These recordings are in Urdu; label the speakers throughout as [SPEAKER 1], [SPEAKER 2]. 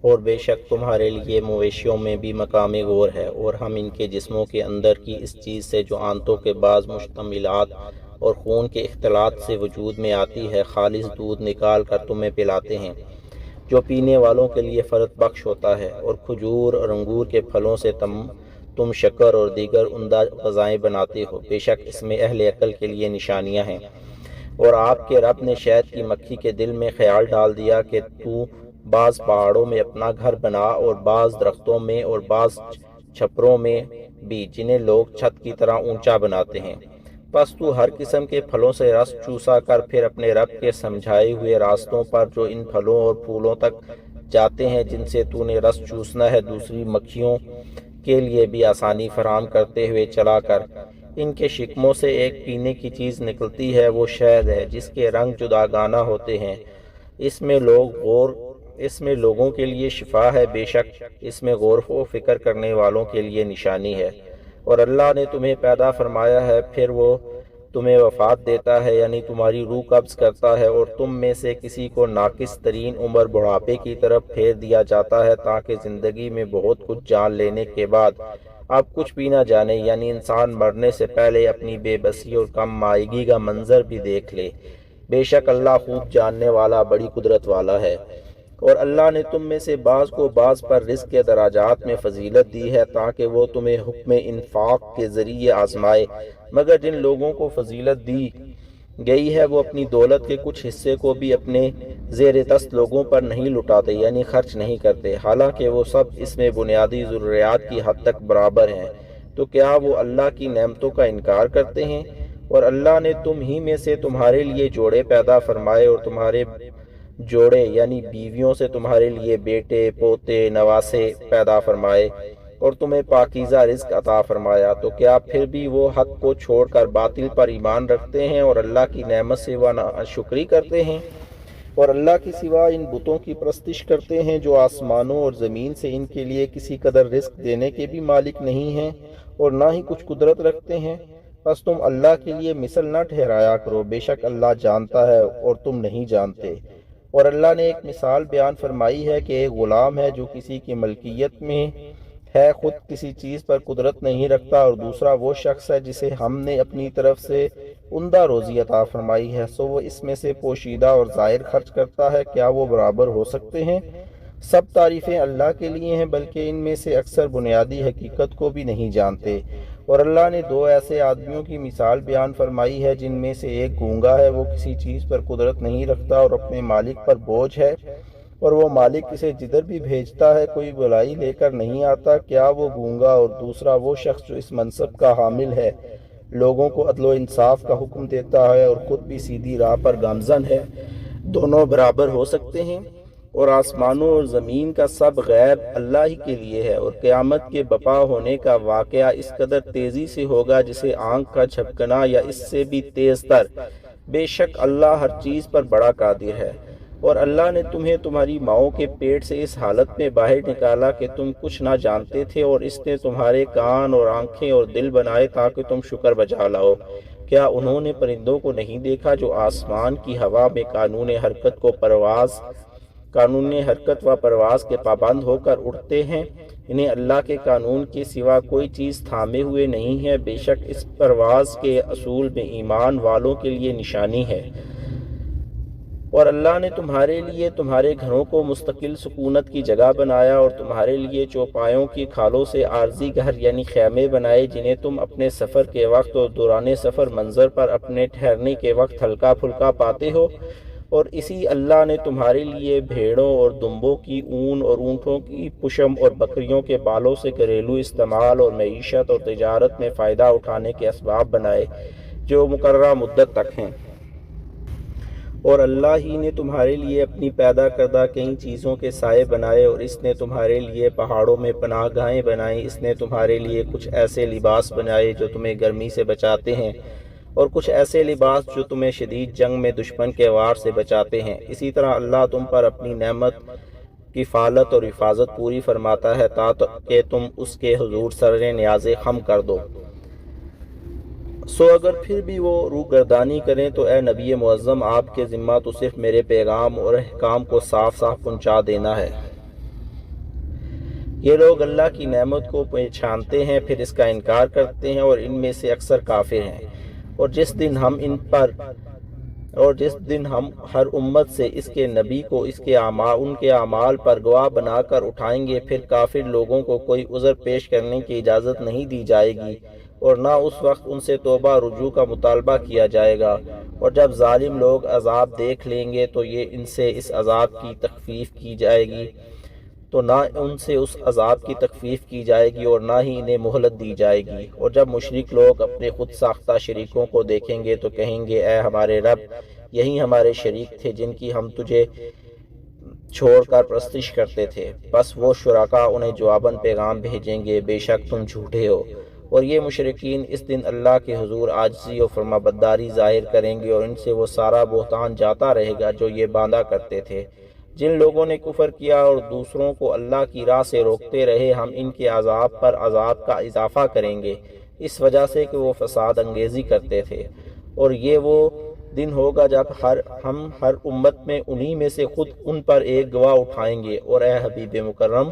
[SPEAKER 1] اور بے شک تمہارے لیے مویشیوں میں بھی مقام غور ہے، اور ہم ان کے جسموں کے اندر کی اس چیز سے جو آنتوں کے بعض مشتملات اور خون کے اختلاط سے وجود میں آتی ہے خالص دودھ نکال کر تمہیں پلاتے ہیں، جو پینے والوں کے لیے فرت بخش ہوتا ہے، اور کھجور اور انگور کے پھلوں سے تم شکر اور دیگر عمدہ غذائیں بناتے ہو۔ بے شک اس میں اہل عقل کے لیے نشانیاں ہیں۔ اور آپ کے رب نے شہد کی مکھی کے دل میں خیال ڈال دیا کہ تو بعض پہاڑوں میں اپنا گھر بنا، اور بعض درختوں میں اور بعض چھپروں میں بھی، جنہیں لوگ چھت کی طرح اونچا بناتے ہیں۔ پس تو ہر قسم کے پھلوں سے رس چوسا کر پھر اپنے رب کے سمجھائے ہوئے راستوں پر جو ان پھلوں اور پھولوں تک جاتے ہیں جن سے تو نے رس چوسنا ہے، دوسری مکھیوں کے لیے بھی آسانی فراہم کرتے ہوئے چلا کر۔ ان کے شکموں سے ایک پینے کی چیز نکلتی ہے، وہ شہد ہے جس کے رنگ جداگانہ ہوتے ہیں۔ اس میں لوگوں کے لیے شفا ہے، بے شک اس میں غور و فکر کرنے والوں کے لیے نشانی ہے۔ اور اللہ نے تمہیں پیدا فرمایا ہے، پھر وہ تمہیں وفات دیتا ہے، یعنی تمہاری روح قبض کرتا ہے، اور تم میں سے کسی کو ناقص ترین عمر بڑھاپے کی طرف پھیر دیا جاتا ہے، تاکہ زندگی میں بہت کچھ جان لینے کے بعد اب کچھ بھی نہ جانے، یعنی انسان مرنے سے پہلے اپنی بے بسی اور کم مائگی کا منظر بھی دیکھ لے۔ بے شک اللہ خوب جاننے والا، بڑی قدرت والا ہے۔ اور اللہ نے تم میں سے بعض کو بعض پر رزق کے دراجات میں فضیلت دی ہے، تاکہ وہ تمہیں حکم انفاق کے ذریعے آزمائے، مگر جن لوگوں کو فضیلت دی گئی ہے وہ اپنی دولت کے کچھ حصے کو بھی اپنے زیر دست لوگوں پر نہیں لٹاتے، یعنی خرچ نہیں کرتے، حالانکہ وہ سب اس میں بنیادی ضروریات کی حد تک برابر ہیں۔ تو کیا وہ اللہ کی نعمتوں کا انکار کرتے ہیں؟ اور اللہ نے تم ہی میں سے تمہارے لیے جوڑے پیدا فرمائے، اور تمہارے جوڑے یعنی بیویوں سے تمہارے لیے بیٹے، پوتے، نواسے پیدا فرمائے، اور تمہیں پاکیزہ رزق عطا فرمایا۔ تو کیا پھر بھی وہ حق کو چھوڑ کر باطل پر ایمان رکھتے ہیں اور اللہ کی نعمت سے وہ ناشکری کرتے ہیں؟ اور اللہ کے سوا ان بتوں کی پرستش کرتے ہیں جو آسمانوں اور زمین سے ان کے لیے کسی قدر رزق دینے کے بھی مالک نہیں ہیں، اور نہ ہی کچھ قدرت رکھتے ہیں۔ بس تم اللہ کے لیے مثل نہ ٹھہرایا کرو، بے شک اللہ جانتا ہے اور تم نہیں جانتے۔ اور اللہ نے ایک مثال بیان فرمائی ہے کہ ایک غلام ہے جو کسی کی ملکیت میں ہے، خود کسی چیز پر قدرت نہیں رکھتا، اور دوسرا وہ شخص ہے جسے ہم نے اپنی طرف سے عمدہ روزی عطا فرمائی ہے، سو وہ اس میں سے پوشیدہ اور ظاہر خرچ کرتا ہے، کیا وہ برابر ہو سکتے ہیں؟ سب تعریفیں اللہ کے لیے ہیں، بلکہ ان میں سے اکثر بنیادی حقیقت کو بھی نہیں جانتے۔ اور اللہ نے دو ایسے آدمیوں کی مثال بیان فرمائی ہے، جن میں سے ایک گونگا ہے، وہ کسی چیز پر قدرت نہیں رکھتا اور اپنے مالک پر بوجھ ہے، اور وہ مالک اسے جدھر بھی بھیجتا ہے کوئی بلائی لے کر نہیں آتا۔ کیا وہ گونگا اور دوسرا وہ شخص جو اس منصب کا حامل ہے، لوگوں کو عدل و انصاف کا حکم دیتا ہے اور خود بھی سیدھی راہ پر گامزن ہے، دونوں برابر ہو سکتے ہیں؟ اور آسمانوں اور زمین کا سب غیب اللہ ہی کے لیے ہے، اور قیامت کے برپا ہونے کا واقعہ اس قدر تیزی سے ہوگا جسے آنکھ کا جھپکنا یا اس سے بھی تیز تر۔ بے شک اللہ ہر چیز پر بڑا قادر ہے۔ اور اللہ نے تمہیں تمہاری ماؤں کے پیٹ سے اس حالت میں باہر نکالا کہ تم کچھ نہ جانتے تھے، اور اس نے تمہارے کان اور آنکھیں اور دل بنائے تاکہ تم شکر بجا لاؤ۔ کیا انہوں نے پرندوں کو نہیں دیکھا جو آسمان کی ہوا میں قانون حرکت و پرواز کے پابند ہو کر اڑتے ہیں؟ انہیں اللہ کے قانون کے سوا کوئی چیز تھامے ہوئے نہیں ہے، بے شک اس پرواز کے اصول میں ایمان والوں کے لیے نشانی ہے۔ اور اللہ نے تمہارے لیے تمہارے گھروں کو مستقل سکونت کی جگہ بنایا، اور تمہارے لیے چوپایوں کی کھالوں سے عارضی گھر یعنی خیمے بنائے، جنہیں تم اپنے سفر کے وقت اور دوران سفر منظر پر اپنے ٹھہرنے کے وقت ہلکا پھلکا پاتے ہو۔ اور اسی اللہ نے تمہارے لیے بھیڑوں اور دمبوں کی اون اور اونٹوں کی پشم اور بکریوں کے بالوں سے گھریلو استعمال اور معیشت اور تجارت میں فائدہ اٹھانے کے اسباب بنائے جو مقررہ مدت تک ہیں۔ اور اللہ ہی نے تمہارے لیے اپنی پیدا کردہ کئی چیزوں کے سائے بنائے، اور اس نے تمہارے لیے پہاڑوں میں پناہ گاہیں بنائیں، اس نے تمہارے لیے کچھ ایسے لباس بنائے جو تمہیں گرمی سے بچاتے ہیں، اور کچھ ایسے لباس جو تمہیں شدید جنگ میں دشمن کے وار سے بچاتے ہیں۔ اسی طرح اللہ تم پر اپنی نعمت کفالت اور حفاظت پوری فرماتا ہے تاکہ تم اس کے حضور سر نیاز خم کر دو۔ سو اگر پھر بھی وہ روگردانی کریں تو اے نبی معظم، آپ کے ذمہ تو صرف میرے پیغام اور احکام کو صاف صاف پہنچا دینا ہے۔ یہ لوگ اللہ کی نعمت کو پہچانتے ہیں پھر اس کا انکار کرتے ہیں، اور ان میں سے اکثر کافر ہیں۔ اور جس دن ہم ہر امت سے اس کے نبی کو ان کے اعمال پر گواہ بنا کر اٹھائیں گے، پھر کافر لوگوں کو کوئی عذر پیش کرنے کی اجازت نہیں دی جائے گی، اور نہ اس وقت ان سے توبہ رجوع کا مطالبہ کیا جائے گا۔ اور جب ظالم لوگ عذاب دیکھ لیں گے تو ان سے اس عذاب کی تخفیف کی جائے گی اور نہ ہی انہیں مہلت دی جائے گی۔ اور جب مشرک لوگ اپنے خود ساختہ شریکوں کو دیکھیں گے تو کہیں گے، اے ہمارے رب، یہی ہمارے شریک تھے جن کی ہم تجھے چھوڑ کر پرستش کرتے تھے۔ بس وہ شرکا انہیں جواباً پیغام بھیجیں گے، بے شک تم جھوٹے ہو۔ اور یہ مشرکین اس دن اللہ کے حضور عاجزی و فرمانبرداری ظاہر کریں گے، اور ان سے وہ سارا بہتان جاتا رہے گا جو یہ باندھا کرتے تھے۔ جن لوگوں نے کفر کیا اور دوسروں کو اللہ کی راہ سے روکتے رہے، ہم ان کے عذاب پر عذاب کا اضافہ کریں گے، اس وجہ سے کہ وہ فساد انگیزی کرتے تھے۔ اور یہ وہ دن ہوگا جب ہم ہر امت میں انہی میں سے خود ان پر ایک گواہ اٹھائیں گے، اور اے حبیب مکرم،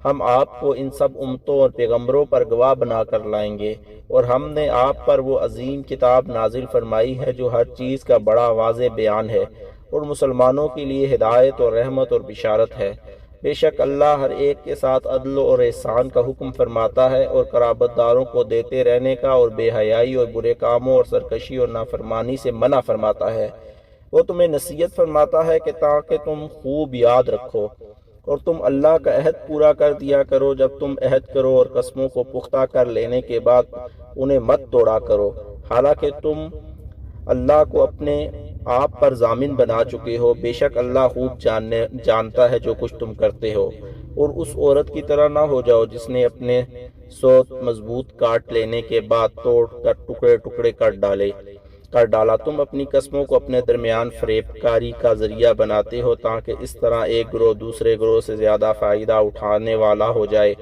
[SPEAKER 1] ہم آپ کو ان سب امتوں اور پیغمبروں پر گواہ بنا کر لائیں گے، اور ہم نے آپ پر وہ عظیم کتاب نازل فرمائی ہے جو ہر چیز کا بڑا واضح بیان ہے، اور مسلمانوں کے لیے ہدایت اور رحمت اور بشارت ہے۔ بے شک اللہ ہر ایک کے ساتھ عدل اور احسان کا حکم فرماتا ہے، اور قرابت داروں کو دیتے رہنے کا، اور بے حیائی اور برے کاموں اور سرکشی اور نافرمانی سے منع فرماتا ہے۔ وہ تمہیں نصیحت فرماتا ہے کہ تاکہ تم خوب یاد رکھو، اور تم اللہ کا عہد پورا کر دیا کرو جب تم عہد کرو، اور قسموں کو پختہ کر لینے کے بعد انہیں مت توڑا کرو، حالانکہ تم اللہ کو اپنے آپ پر ضامن بنا چکے ہو۔ بے شک اللہ خوب جانتا ہے جو کچھ تم کرتے ہو۔ اور اس عورت کی طرح نہ ہو جاؤ جس نے اپنے سوت مضبوط کاٹ لینے کے بعد توڑ کر ٹکڑے ٹکڑے کر ڈالا۔ تم اپنی قسموں کو اپنے درمیان فریب کاری کا ذریعہ بناتے ہو تاکہ اس طرح ایک گروہ دوسرے گروہ سے زیادہ فائدہ اٹھانے والا ہو جائے۔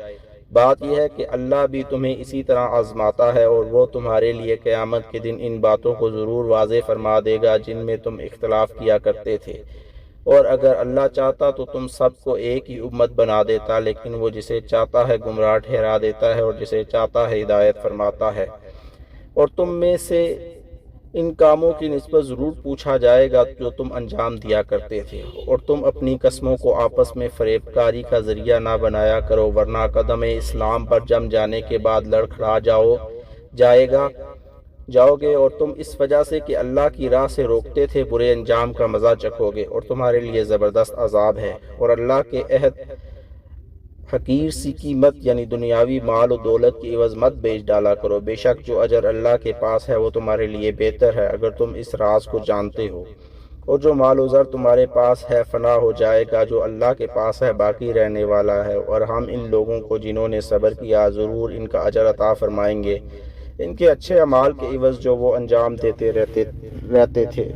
[SPEAKER 1] بات یہ ہے کہ اللہ بھی تمہیں اسی طرح آزماتا ہے، اور وہ تمہارے لیے قیامت کے دن ان باتوں کو ضرور واضح فرما دے گا جن میں تم اختلاف کیا کرتے تھے۔ اور اگر اللہ چاہتا تو تم سب کو ایک ہی امت بنا دیتا، لیکن وہ جسے چاہتا ہے گمراہ ٹھہرا دیتا ہے، اور جسے چاہتا ہے ہدایت فرماتا ہے۔ اور تم میں سے ان کاموں کی نسبت ضرور پوچھا جائے گا جو تم انجام دیا کرتے تھے، اور تم اپنی قسموں کو آپس میں فریب کاری کا ذریعہ نہ بنایا کرو، ورنہ قدم اسلام پر جم جانے کے بعد لڑکھڑا جاؤ گے، اور تم اس وجہ سے کہ اللہ کی راہ سے روکتے تھے برے انجام کا مزہ چکھو گے، اور تمہارے لیے زبردست عذاب ہے۔ اور اللہ کے عہد حقیر سی قیمت یعنی دنیاوی مال و دولت کی عوض مت بیچ ڈالا کرو، بے شک جو اجر اللہ کے پاس ہے وہ تمہارے لیے بہتر ہے اگر تم اس راز کو جانتے ہو۔ اور جو مال و زر تمہارے پاس ہے فنا ہو جائے گا، جو اللہ کے پاس ہے باقی رہنے والا ہے، اور ہم ان لوگوں کو جنہوں نے صبر کیا ضرور ان کا اجر عطا فرمائیں گے، ان کے اچھے اعمال کے عوض جو وہ انجام دیتے رہتے تھے۔